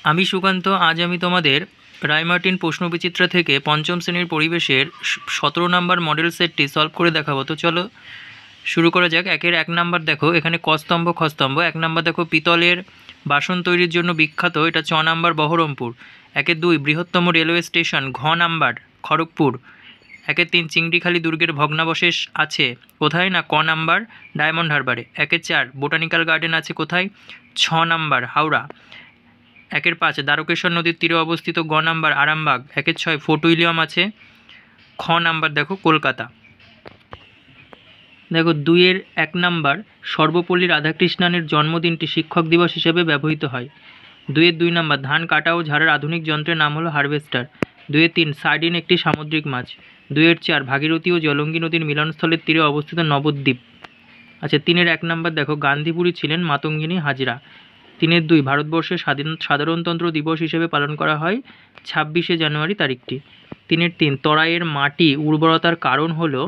আমি সুকান্ত। আজ আমি তোমাদের রায়মার্টিন প্রশ্নবিচিত্রা থেকে পঞ্চম শ্রেণীর পরিবেশের 17 নম্বর মডেল সেটটি সলভ করে দেখাবো। তো চলো শুরু করা যাক। একের 1 নাম্বার দেখো, এখানে কস্তম্ভ খস্তম্ভ। 1 নাম্বার দেখো পিতলের বাসন তৈরির জন্য বিখ্যাত, এটা 6 নাম্বার বহরমপুর। 1-এর 2 বৃহত্তম রেলওয়ে স্টেশন, ঘ নাম্বার খড়গপুর। 1-এর 3 চিংড়িখালি দুর্গের ভগ্নাবশেষ আছে কোথায়, না ক নাম্বার ডায়মন্ড হারবারে। 1-এর 4 বোটানিক্যাল গার্ডেন আছে কোথায়, 6 নাম্বার হাওড়া। 1-এর 5 দ্বারকেশ্বর নদীর তীরে অবস্থিত, গ নাম্বার আরামবাগ। 1-এর 6 ফোর্ট উইলিয়াম আছে, খ নাম্বার দেখো কলকাতা। দেখো 2-এর 1 নাম্বার সর্বপল্লী রাধাকৃষ্ণনের জন্মদিনটি শিক্ষক দিবস হিসেবে ব্যবহৃত হয়। 2-এর 2 নাম্বার ধান কাটা ও ঝাড়ার আধুনিক যন্ত্রের নাম হলো হারভেস্টার। 2-এর 3 সার্ডিন একটি সামুদ্রিক মাছ। 2-এর 4 ভাগীরথী ও জলঙ্গি নদীর মিলনস্থলের তীরে অবস্থিত নবদ্বীপ। আচ্ছা 3-এর 1 নাম্বার দেখো গান্ধীপুরী ছিলেন মাতঙ্গিনী হাজরা। 3-এর 2 ভারতবর্ষের সাধারণতন্ত্র দিবস হিসেবে পালন করা হয় 26শে জানুয়ারি তারিখটি। 3-এর 3 তরাইয়ের মাটি উর্বরতার কারণ হলো,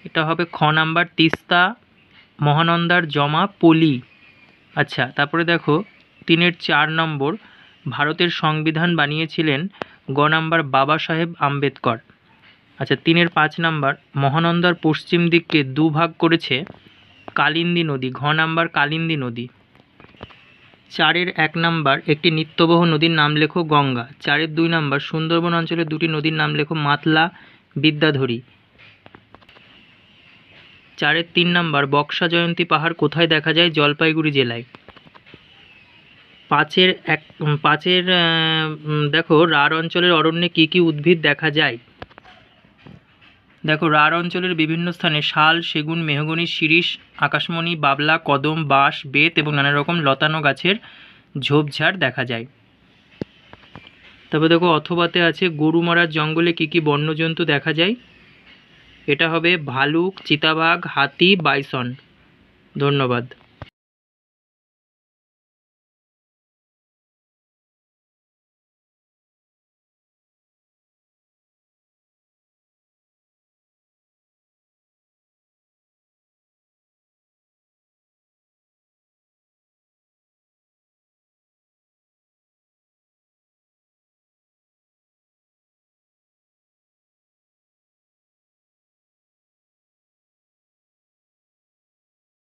এটা হবে খ নাম্বার তিস্তা মহানন্দার জমা পলি। আচ্ছা তারপরে দেখো 3-এর 4 নম্বর ভারতের সংবিধান বানিয়েছিলেন, গ নাম্বার বাবা সাহেব আম্বেদকর। আচ্ছা 3-এর 5 নাম্বার মহানন্দার পশ্চিম দিককে দুভাগ করেছে কালিন্দী নদী, ঘ নাম্বার কালিন্দী নদী। 4-এর 1 নাম্বার একটি নিত্যবহ নদীর নাম লেখো, গঙ্গা। 4-এর 2 নাম্বার সুন্দরবন অঞ্চলের 2টি নদীর নাম লেখো, মাতলা বিদ্যাধরী। 4-এর 3 নাম্বার বক্সা জয়ন্তী পাহাড় কোথায় দেখা যায়, জলপাইগুড়ি জেলায়। 5-এর দেখো রাঢ় অঞ্চলের অরণ্যে কী কী উদ্ভিদ দেখা যায়। দেখো রাঢ় অঞ্চলের বিভিন্ন স্থানে শাল, সেগুন, মেহগনি, শিরীষ, আকাশমণি, বাবলা, কদম, বাঁশ, বেত এবং নানা রকম লতানো গাছের ঝোপঝাড় দেখা যায়। তবে দেখো অথবাতে আছে গরুমারার জঙ্গলে কী কী বন্যজন্তু দেখা যায়, এটা হবে ভালুক, চিতাবাঘ, হাতি, বাইসন। ধন্যবাদ।